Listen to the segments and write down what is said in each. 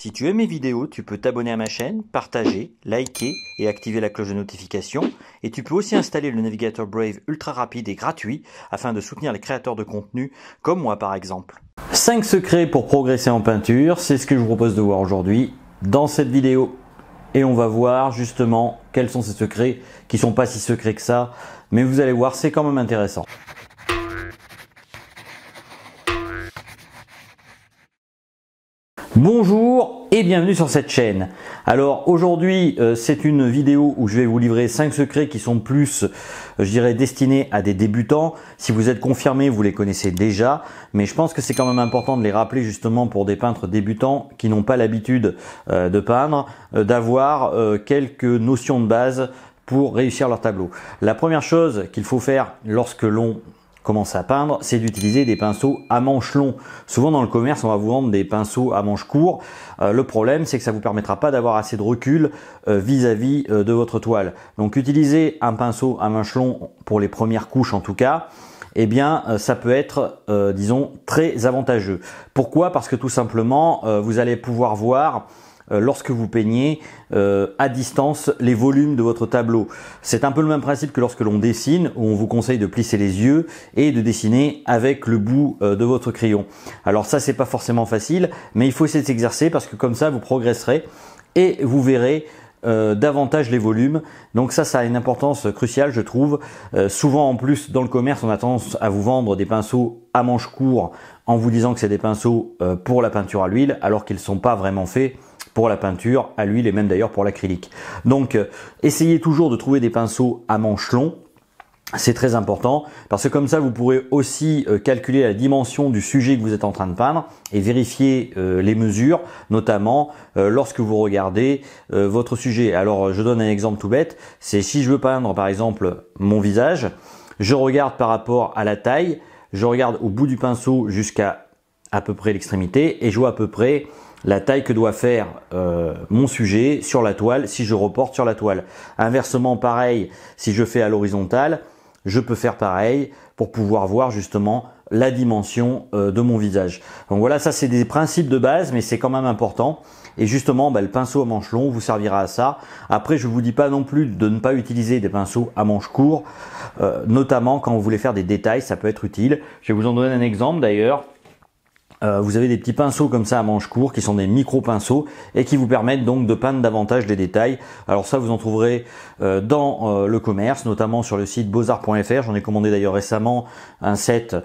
Si tu aimes mes vidéos, tu peux t'abonner à ma chaîne, partager, liker et activer la cloche de notification. Et tu peux aussi installer le navigateur Brave ultra rapide et gratuit afin de soutenir les créateurs de contenu comme moi par exemple. 5 secrets pour progresser en peinture, c'est ce que je vous propose de voir aujourd'hui dans cette vidéo. Et on va voir justement quels sont ces secrets qui sont pas si secrets que ça. Mais vous allez voir, c'est quand même intéressant. Bonjour et bienvenue sur cette chaîne. Alors aujourd'hui c'est une vidéo où je vais vous livrer 5 secrets qui sont plus je dirais destinés à des débutants. Si vous êtes confirmé, vous les connaissez déjà, mais je pense que c'est quand même important de les rappeler justement pour des peintres débutants qui n'ont pas l'habitude de peindre, d'avoir quelques notions de base pour réussir leur tableau. La première chose qu'il faut faire lorsque l'on commence à peindre, c'est d'utiliser des pinceaux à manches longs. Souvent dans le commerce, on va vous vendre des pinceaux à manches courts. Le problème, c'est que ça vous permettra pas d'avoir assez de recul vis-à-vis de votre toile. Donc utilisez un pinceau à manches longues pour les premières couches en tout cas. Eh bien, ça peut être, disons, très avantageux. Pourquoi? Parce que tout simplement, vous allez pouvoir voir lorsque vous peignez à distance les volumes de votre tableau. C'est un peu le même principe que lorsque l'on dessine, où on vous conseille de plisser les yeux et de dessiner avec le bout de votre crayon. Alors ça, c'est pas forcément facile, mais il faut essayer de s'exercer parce que comme ça, vous progresserez et vous verrez davantage les volumes. Donc ça a une importance cruciale, je trouve. Souvent en plus dans le commerce, on a tendance à vous vendre des pinceaux à manches courts en vous disant que c'est des pinceaux pour la peinture à l'huile, alors qu'ils ne sont pas vraiment faits pour la peinture à l'huile et même d'ailleurs pour l'acrylique. Donc essayez toujours de trouver des pinceaux à manches longs. C'est très important parce que comme ça vous pourrez aussi calculer la dimension du sujet que vous êtes en train de peindre et vérifier les mesures, notamment lorsque vous regardez votre sujet. Alors je donne un exemple tout bête, c'est si je veux peindre par exemple mon visage, je regarde par rapport à la taille, je regarde au bout du pinceau jusqu'à à peu près l'extrémité et je vois à peu près la taille que doit faire mon sujet sur la toile si je reporte sur la toile. Inversement pareil, si je fais à l'horizontale, je peux faire pareil pour pouvoir voir justement la dimension de mon visage. Donc voilà, ça c'est des principes de base, mais c'est quand même important. Et justement, le pinceau à manches longues vous servira à ça. Après, je ne vous dis pas non plus de ne pas utiliser des pinceaux à manches courts, notamment quand vous voulez faire des détails, ça peut être utile. Je vais vous en donner un exemple d'ailleurs. Vous avez des petits pinceaux comme ça à manches courtes qui sont des micro pinceaux et qui vous permettent donc de peindre davantage les détails. Alors ça vous en trouverez dans le commerce, notamment sur le site beaux-arts.fr. J'en ai commandé d'ailleurs récemment un set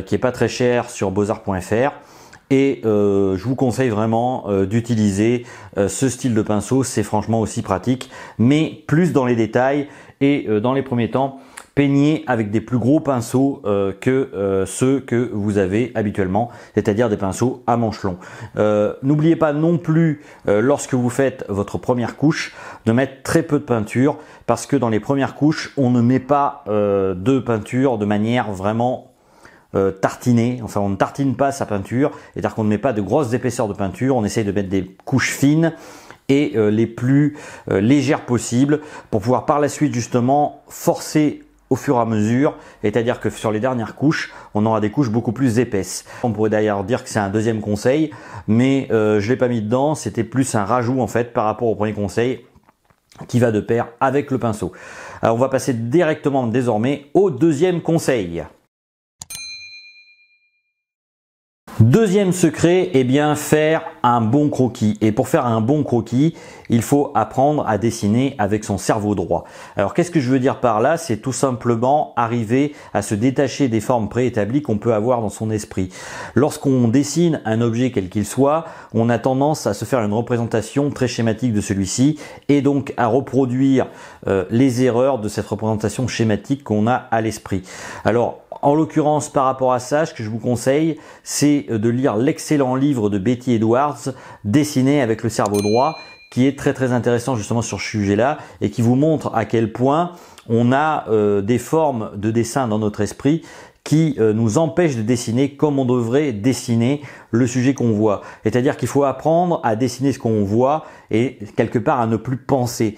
qui est pas très cher sur beaux-arts.fr. Et je vous conseille vraiment d'utiliser ce style de pinceau, c'est franchement aussi pratique, mais plus dans les détails et dans les premiers temps, peignez avec des plus gros pinceaux que ceux que vous avez habituellement, c'est-à-dire des pinceaux à manches longues. N'oubliez pas non plus, lorsque vous faites votre première couche, de mettre très peu de peinture, parce que dans les premières couches, on ne met pas de peinture de manière vraiment tartinée. Enfin, on ne tartine pas sa peinture, c'est-à-dire qu'on ne met pas de grosses épaisseurs de peinture, on essaye de mettre des couches fines et les plus légères possibles pour pouvoir par la suite justement forcer au fur et à mesure, c'est-à-dire que sur les dernières couches, on aura des couches beaucoup plus épaisses. On pourrait d'ailleurs dire que c'est un deuxième conseil, mais je l'ai pas mis dedans, c'était plus un rajout en fait par rapport au premier conseil qui va de pair avec le pinceau. Alors on va passer directement désormais au deuxième conseil. Deuxième secret, eh bien faire un bon croquis. Et pour faire un bon croquis, il faut apprendre à dessiner avec son cerveau droit. Alors qu'est-ce que je veux dire par là? C'est tout simplement arriver à se détacher des formes préétablies qu'on peut avoir dans son esprit. Lorsqu'on dessine un objet quel qu'il soit, on a tendance à se faire une représentation très schématique de celui-ci et donc à reproduire les erreurs de cette représentation schématique qu'on a à l'esprit. Alors en l'occurrence, par rapport à ça, ce que je vous conseille, c'est de lire l'excellent livre de Betty Edwards, Dessiner avec le cerveau droit, qui est très très intéressant justement sur ce sujet-là et qui vous montre à quel point on a des formes de dessin dans notre esprit qui nous empêchent de dessiner comme on devrait dessiner le sujet qu'on voit. C'est-à-dire qu'il faut apprendre à dessiner ce qu'on voit et quelque part à ne plus penser.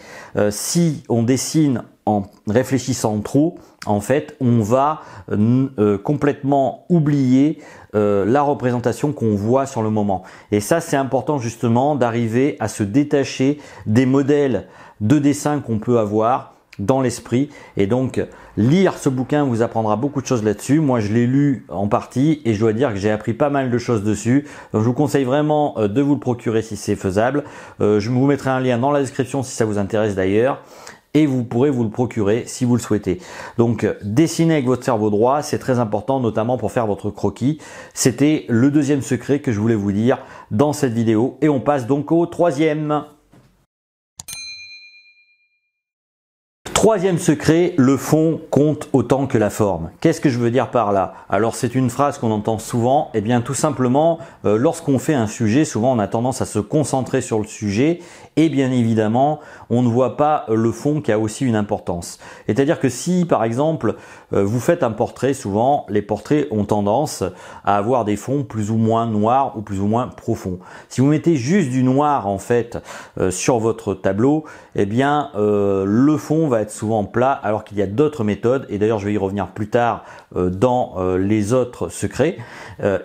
Si on dessine en réfléchissant trop, en fait, on va complètement oublier la représentation qu'on voit sur le moment. Et ça, c'est important justement d'arriver à se détacher des modèles de dessin qu'on peut avoir dans l'esprit. Et donc, lire ce bouquin vous apprendra beaucoup de choses là-dessus. Moi, je l'ai lu en partie et je dois dire que j'ai appris pas mal de choses dessus. Donc, je vous conseille vraiment de vous le procurer si c'est faisable. Je vous mettrai un lien dans la description si ça vous intéresse d'ailleurs. Et vous pourrez vous le procurer si vous le souhaitez. Donc, dessiner avec votre cerveau droit, c'est très important, notamment pour faire votre croquis. C'était le deuxième secret que je voulais vous dire dans cette vidéo. Et on passe donc au troisième. Troisième secret, le fond compte autant que la forme. Qu'est-ce que je veux dire par là? Alors c'est une phrase qu'on entend souvent. Eh bien tout simplement, lorsqu'on fait un sujet, souvent on a tendance à se concentrer sur le sujet et bien évidemment, on ne voit pas le fond qui a aussi une importance. C'est-à-dire que si par exemple, vous faites un portrait, souvent les portraits ont tendance à avoir des fonds plus ou moins noirs ou plus ou moins profonds. Si vous mettez juste du noir en fait sur votre tableau, eh bien le fond va être souvent plat alors qu'il y a d'autres méthodes et d'ailleurs je vais y revenir plus tard dans les autres secrets.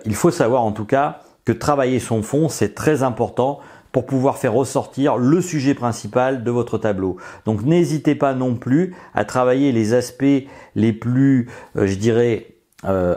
Il faut savoir en tout cas que travailler son fond c'est très important pour pouvoir faire ressortir le sujet principal de votre tableau. Donc n'hésitez pas non plus à travailler les aspects les plus, je dirais,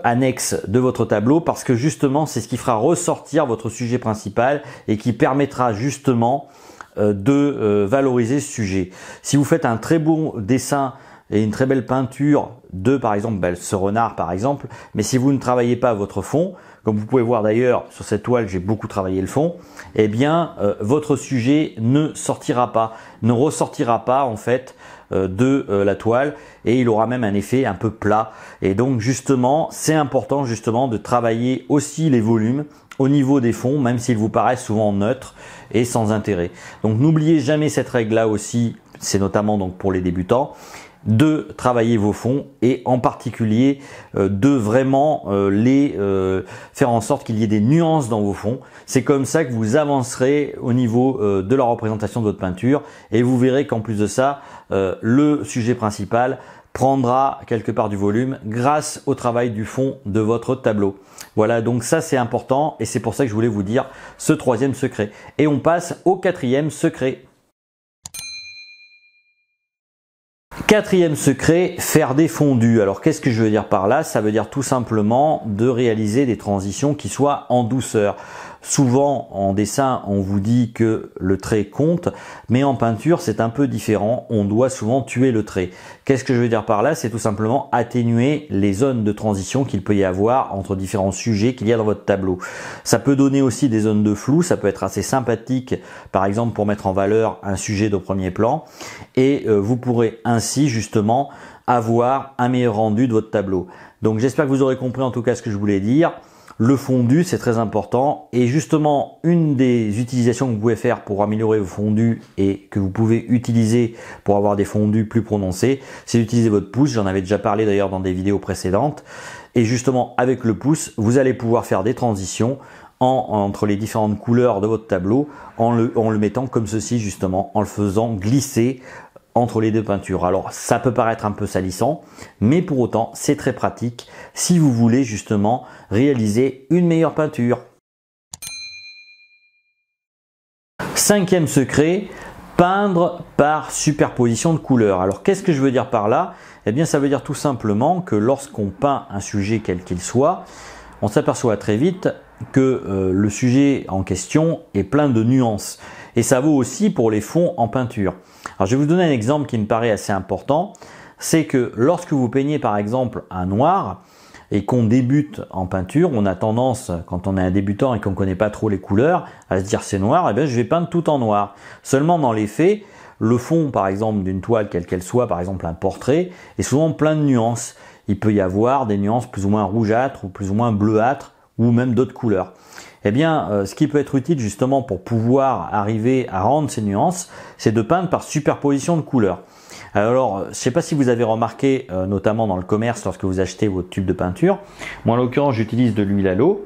annexes de votre tableau parce que justement c'est ce qui fera ressortir votre sujet principal et qui permettra justement de valoriser ce sujet. Si vous faites un très bon dessin et une très belle peinture de par exemple ce renard par exemple, mais si vous ne travaillez pas votre fond, comme vous pouvez voir d'ailleurs sur cette toile j'ai beaucoup travaillé le fond, eh bien votre sujet ne sortira pas, ne ressortira pas en fait de la toile et il aura même un effet un peu plat. Et donc justement c'est important justement de travailler aussi les volumes au niveau des fonds, même s'ils vous paraissent souvent neutres et sans intérêt. Donc n'oubliez jamais cette règle là aussi, c'est notamment donc pour les débutants, de travailler vos fonds et en particulier de vraiment faire en sorte qu'il y ait des nuances dans vos fonds. C'est comme ça que vous avancerez au niveau de la représentation de votre peinture et vous verrez qu'en plus de ça, le sujet principal prendra quelque part du volume grâce au travail du fond de votre tableau. Voilà, donc ça c'est important et c'est pour ça que je voulais vous dire ce troisième secret. Et on passe au quatrième secret. Quatrième secret, faire des fondus. Alors qu'est-ce que je veux dire par là? Ça veut dire tout simplement de réaliser des transitions qui soient en douceur. Souvent en dessin on vous dit que le trait compte, mais en peinture c'est un peu différent, on doit souvent tuer le trait. Qu'est-ce que je veux dire par là? C'est tout simplement atténuer les zones de transition qu'il peut y avoir entre différents sujets qu'il y a dans votre tableau. Ça peut donner aussi des zones de flou, ça peut être assez sympathique par exemple pour mettre en valeur un sujet de premier plan et vous pourrez ainsi justement avoir un meilleur rendu de votre tableau. Donc j'espère que vous aurez compris en tout cas ce que je voulais dire. Le fondu, c'est très important et justement une des utilisations que vous pouvez faire pour améliorer vos fondus et que vous pouvez utiliser pour avoir des fondus plus prononcés, c'est d'utiliser votre pouce. J'en avais déjà parlé d'ailleurs dans des vidéos précédentes et justement avec le pouce, vous allez pouvoir faire des transitions entre les différentes couleurs de votre tableau en le mettant comme ceci justement, en le faisant glisser entre les deux peintures. Alors ça peut paraître un peu salissant, mais pour autant c'est très pratique si vous voulez justement réaliser une meilleure peinture. Cinquième secret, peindre par superposition de couleurs. Alors qu'est-ce que je veux dire par là? Eh bien ça veut dire tout simplement que lorsqu'on peint un sujet quel qu'il soit, on s'aperçoit très vite que le sujet en question est plein de nuances. Et ça vaut aussi pour les fonds en peinture. Alors je vais vous donner un exemple qui me paraît assez important. C'est que lorsque vous peignez par exemple un noir et qu'on débute en peinture, on a tendance, quand on est un débutant et qu'on ne connaît pas trop les couleurs, à se dire c'est noir, et bien je vais peindre tout en noir. Seulement dans les faits, le fond par exemple d'une toile quelle qu'elle soit, par exemple un portrait, est souvent plein de nuances. Il peut y avoir des nuances plus ou moins rougeâtres ou plus ou moins bleuâtres ou même d'autres couleurs. Eh bien, ce qui peut être utile justement pour pouvoir arriver à rendre ces nuances, c'est de peindre par superposition de couleurs. Alors, je ne sais pas si vous avez remarqué, notamment dans le commerce, lorsque vous achetez votre tube de peinture. Moi, en l'occurrence, j'utilise de l'huile à l'eau.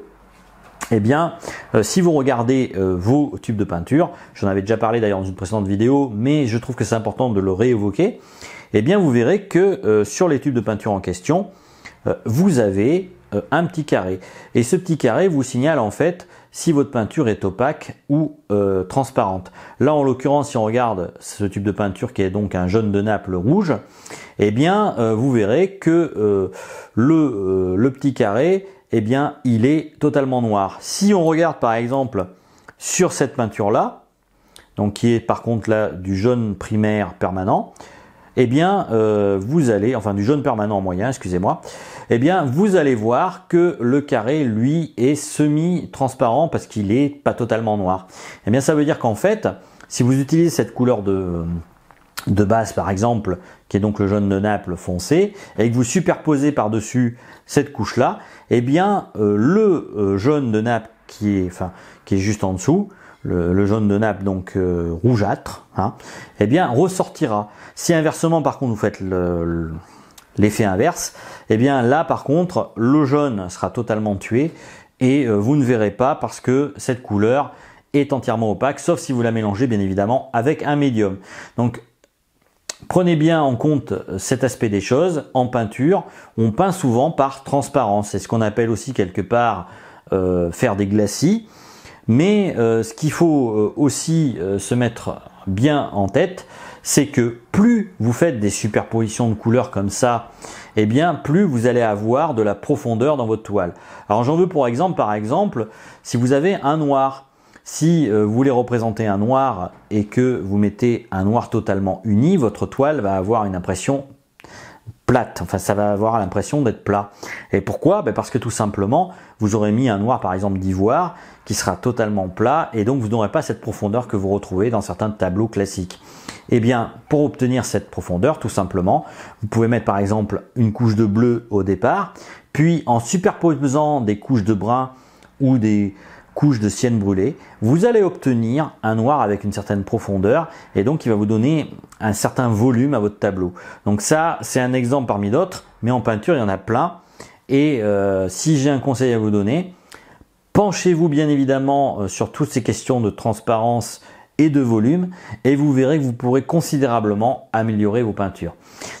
eh bien, si vous regardez vos tubes de peinture, j'en avais déjà parlé d'ailleurs dans une précédente vidéo, mais je trouve que c'est important de le réévoquer, eh bien vous verrez que sur les tubes de peinture en question, vous avez un petit carré. Et ce petit carré vous signale en fait si votre peinture est opaque ou transparente. Là en l'occurrence, si on regarde ce tube de peinture qui est donc un jaune de Naples rouge, eh bien vous verrez que le petit carré, eh bien il est totalement noir. Si on regarde par exemple sur cette peinture là, donc qui est par contre là du jaune primaire permanent, eh bien vous allez, enfin du jaune permanent moyen, excusez-moi, eh bien vous allez voir que le carré lui est semi-transparent parce qu'il est pas totalement noir. Eh bien ça veut dire qu'en fait, si vous utilisez cette couleur de base par exemple, qui est donc le jaune de Naples foncé, et que vous superposez par-dessus cette couche-là, eh bien le jaune de Naples qui est juste en dessous, le jaune de Naples donc rougeâtre, hein, eh bien ressortira. Si inversement par contre vous faites l'effet inverse, eh bien là par contre le jaune sera totalement tué et vous ne verrez pas parce que cette couleur est entièrement opaque, sauf si vous la mélangez bien évidemment avec un médium. Donc prenez bien en compte cet aspect des choses. En peinture, on peint souvent par transparence. C'est ce qu'on appelle aussi quelque part faire des glacis. Mais ce qu'il faut aussi se mettre bien en tête, c'est que plus vous faites des superpositions de couleurs comme ça, eh bien plus vous allez avoir de la profondeur dans votre toile. Alors j'en veux pour exemple, si vous avez un noir, si vous voulez représenter un noir et que vous mettez un noir totalement uni, votre toile va avoir une impression plate, enfin ça va avoir l'impression d'être plat. Et pourquoi? Parce que tout simplement, vous aurez mis un noir par exemple d'ivoire qui sera totalement plat et donc vous n'aurez pas cette profondeur que vous retrouvez dans certains tableaux classiques. Eh bien, pour obtenir cette profondeur, tout simplement, vous pouvez mettre par exemple une couche de bleu au départ, puis en superposant des couches de brun ou des couches de sienne brûlée, vous allez obtenir un noir avec une certaine profondeur et donc il va vous donner un certain volume à votre tableau. Donc ça, c'est un exemple parmi d'autres, mais en peinture, il y en a plein. Et si j'ai un conseil à vous donner, penchez-vous bien évidemment sur toutes ces questions de transparence et de volume et vous verrez que vous pourrez considérablement améliorer vos peintures.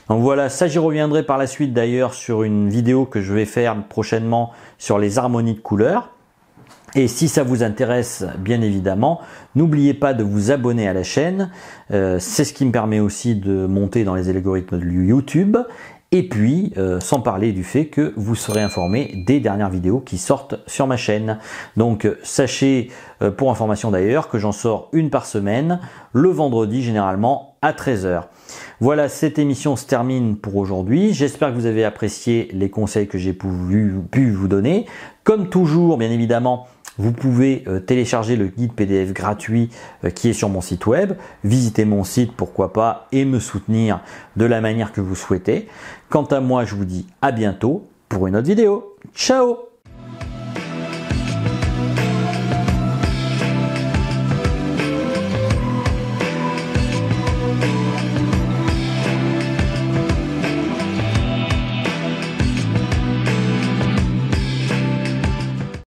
Donc voilà, ça j'y reviendrai par la suite d'ailleurs sur une vidéo que je vais faire prochainement sur les harmonies de couleurs. Et si ça vous intéresse, bien évidemment, n'oubliez pas de vous abonner à la chaîne. C'est ce qui me permet aussi de monter dans les algorithmes de YouTube. Et puis, sans parler du fait que vous serez informé des dernières vidéos qui sortent sur ma chaîne. Donc, sachez, pour information d'ailleurs, que j'en sors une par semaine, le vendredi généralement à 13 h. Voilà, cette émission se termine pour aujourd'hui. J'espère que vous avez apprécié les conseils que j'ai pu vous donner. Comme toujours, bien évidemment, vous pouvez télécharger le guide PDF gratuit qui est sur mon site web. Visitez mon site, pourquoi pas, et me soutenir de la manière que vous souhaitez. Quant à moi, je vous dis à bientôt pour une autre vidéo. Ciao!